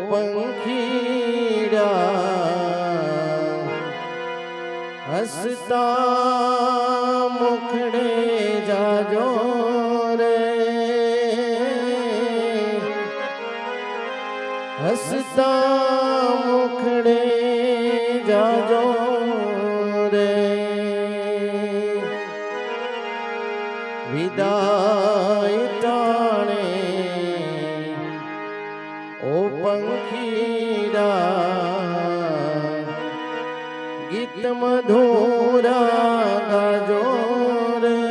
પંખીડા હસતા મુખડે જાજો રે, હસતા મુખડે જાજો રે, વિદાય ટાણે ઓ પંખીડા ગીત મધુરા ગાજો રે,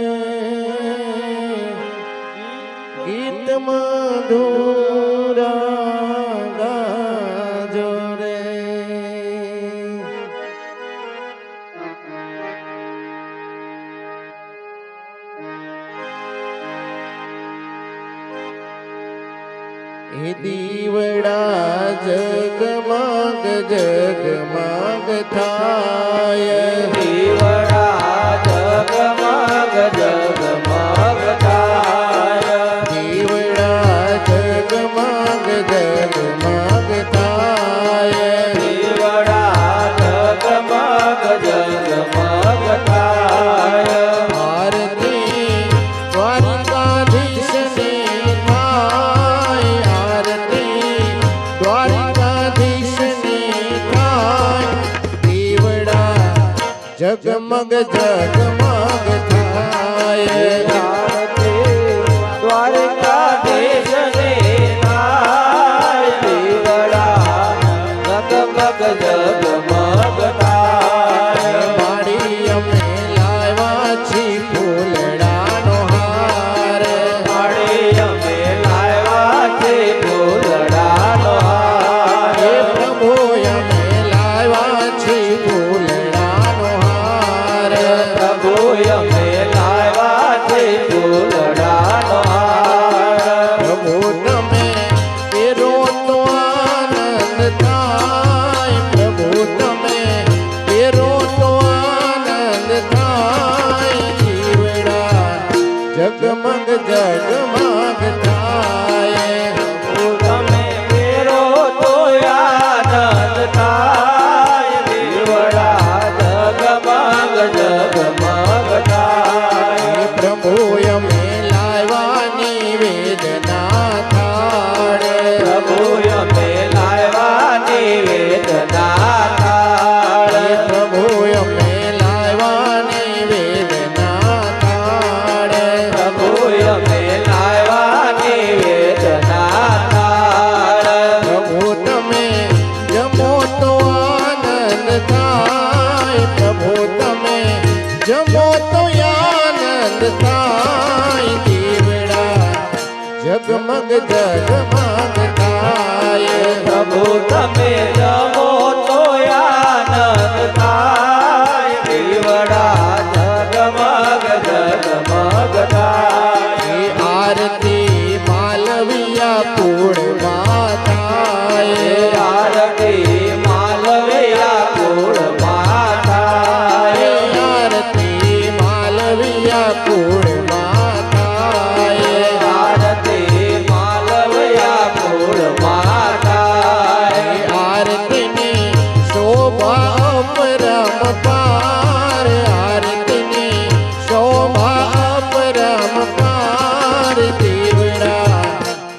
ગીત મધુરા ગાજો રે. એ દીવડા જગમગ જગમગ થાય, દીવડા જગમગ જગમગ થાય, દીવડા જગમગ જગમગ થાય, દીવડા જગમગ જગમગ થાય. આરતી દ્વારકાધીશની થાય, આરતી દ્વારકાધીશની થાય, દીવડા જગમગ જગમગ થાય, આરતી દ્વારકાધીશની થાય, દીવડા જગમગ જગમગ થાય. માડી અમે લાવ્યા છી ફૂલડાનો હાર, માડી અમે લાવ્યા છે ફૂલડાનો હાર. હે પ્રભુ અમે લાવ્યા છી ફૂલડાનો હાર, પ્રભુ અમે લાવ્યા છે ફૂલડાનો હાર. પ્રભુ તમે પહેરો તો આનંદ થાય, પ્રભુ તમે પહેરો તો આનંદ થાય, દીવડા જગમગ જગમગ થાય, તમે મેરો તો આનંદ થાય, દીવડા જગમગ જગમગ થાય. પ્રભુ અમે લાવ્યા નિવેદના થાળ, પ્રભુ અમે લાવ્યા નિવેદના થાળ. પ્રભુ અમે લાવ્યા નિવેદના થાળ, પ્રભુ અમે લાવ્યા નિવેદના થાળ. પ્રભુ તમે જમો તો આનંદ થાય, પ્રભુ તમે જમો તો આનંદ થાય, દીવડા જગમગ જગમગ થાય, પ્રભુ તમે જમો તો આનંદ થાય, દીવડા જગમગ જગમગ થાય. આરતી માલવિયા કુળમાં થાય, આરતી માલવિયા કુળમાં થાય, આરતી માલવિયા કુળમાં થાય, આરતી માલવિયા કુળમાં થાય. આરતીની શોભા અપરંપાર, આરતીની શોભા અપરંપાર, દીવડા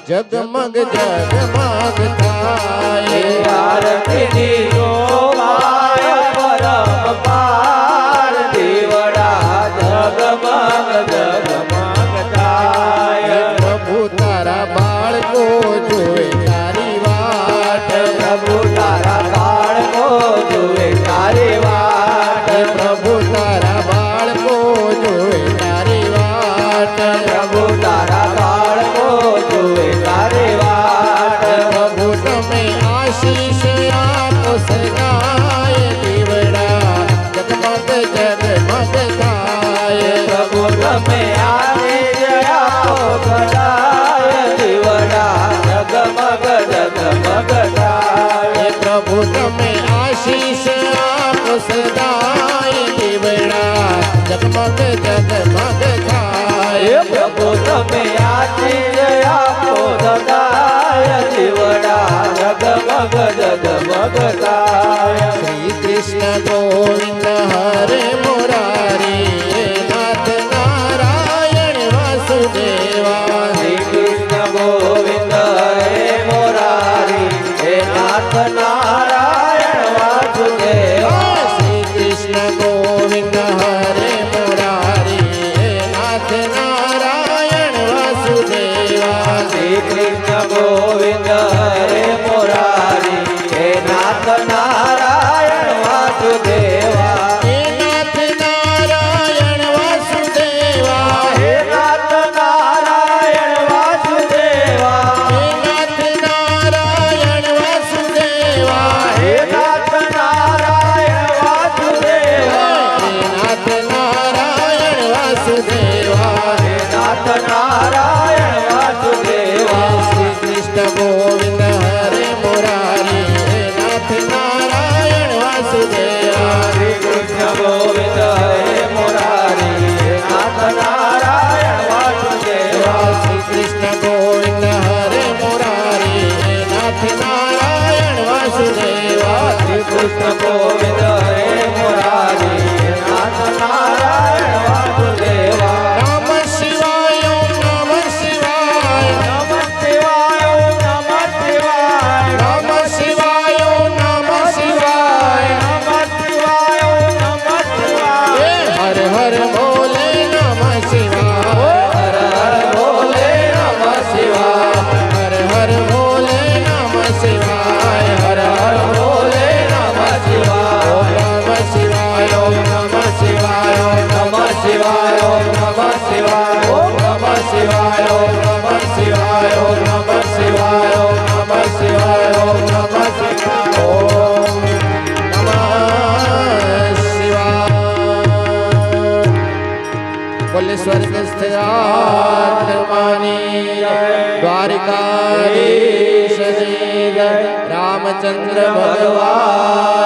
જગમગ જગમગ થાય, આરતીની શોભાય પરમપાર, દીવડા જગમગ જગમગ થાય. પ્રભુ તારા બાળકો જોઈ તારી વાટ, પ્રભુ તારા બાળકો જુએ તારી વાટ, પ્રભુ તારા બાળકો જોઈ તારી વાટ, પ્રભુ તારા બાળકો જુએ તારી વાટ. પ્રભુ તમે આશીષ આપો સદાય, દીવડા જગમગ જગમગ થાય, પ્રભુ તમે આશીષ આપો સદાય, દીવડા જગમગ જગમગ થાય. પ્રભુ તમે આશીષ આપો સદાય, દીવડા જગમગ જગમગ થાય, પ્રભુ તમે આશીષ આપો સદાય, દીવડા જગમગ કૃષ્ણ ગોવિંદ હરે મુરારી નાથ નારાયણ વાસુદેવા શ્રી કૃષ્ણ ગોવિંદ હરે મુરારી નાથ નારાયણ વાસુદેવા શ્રી કૃષ્ણ ગોવિંદ હરે મુરારી નાથ નારાયણ વાસુદેવા શ્રી કૃષ્ણ ગોવિંદ હરે મુરારી નાથ નારાયણ વાસુદેવા નમ શિવાય ઓમ નમ શિવાય નમઃ શિવાય ઓમ નમઃ શિવાય નમ શિવાય ઓમ નમ શિવાય નમઃ શિવાય ઓમ નમઃ શિવાય હર હર બોલે નમ શિવાય હર હર ભોલે નમઃ શિવાય હર હર બોલે નમ શિવાય હર હર ભોલે નમઃ શિવાય ઓમ નમ શિવાય ઓમ નમ શિવાય ઓમ નમઃ શિવાય ઓમ નમઃ શિવાય ઓમ નમઃ શિવાય ઓમ નમઃ શિવાય ઓમ નમઃ શિવાય ઓમ નમઃ શિવાય ઓમ નમઃ શિવાય ઓમ નમઃ શિવાય બોલે સ્વર્ગસ્થ આત્માની દ્વારિકાધીશ જય રામચંદ્ર ભગવાન